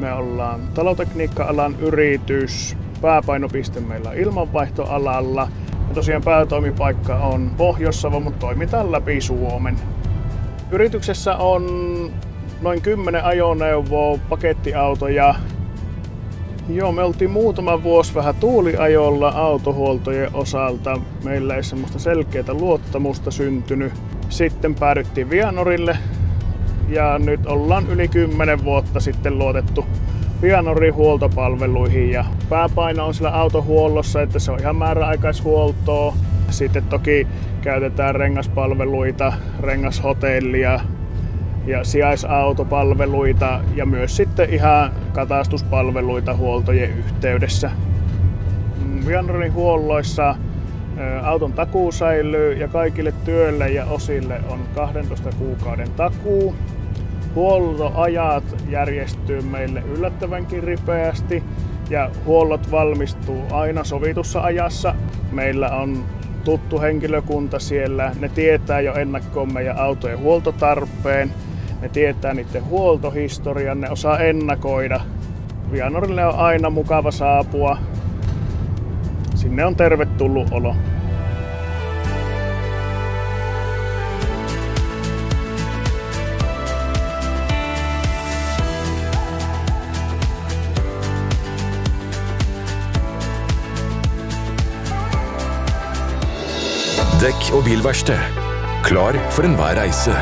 Me ollaan talotekniikka-alan yritys. Pääpainopiste meillä on ilmanvaihtoalalla. Ja tosiaan päätoimipaikka on Pohjois-Savo, mutta toimitaan läpi Suomen. Yrityksessä on noin 10 ajoneuvoa, pakettiautoja. Joo, me oltiin muutama vuosi vähän tuuliajolla autohuoltojen osalta. Meillä ei semmoista selkeää luottamusta syntynyt. Sitten päädyttiin Vianorille ja nyt ollaan yli 10 vuotta sitten luotettu Vianorin huoltopalveluihin. Ja pääpaino on sillä autohuollossa, että se on ihan määräaikaishuoltoa. Sitten toki käytetään rengaspalveluita, rengashotellia ja sijaisautopalveluita ja myös sitten ihan katastuspalveluita huoltojen yhteydessä. Vianorin huolloissa auton takuu säilyy ja kaikille työlle ja osille on 12 kuukauden takuu. Huoltoajat järjestyy meille yllättävänkin ripeästi ja huollot valmistuu aina sovitussa ajassa. Meillä on tuttu henkilökunta siellä, ne tietää jo ennakkoon meidän autojen huoltotarpeen, ne tietää niiden huoltohistorian, ne osaa ennakoida. Vianorille on aina mukava saapua. Sinne on tervetullut olo. Dekk og bilverksted. Klar for enhver reise.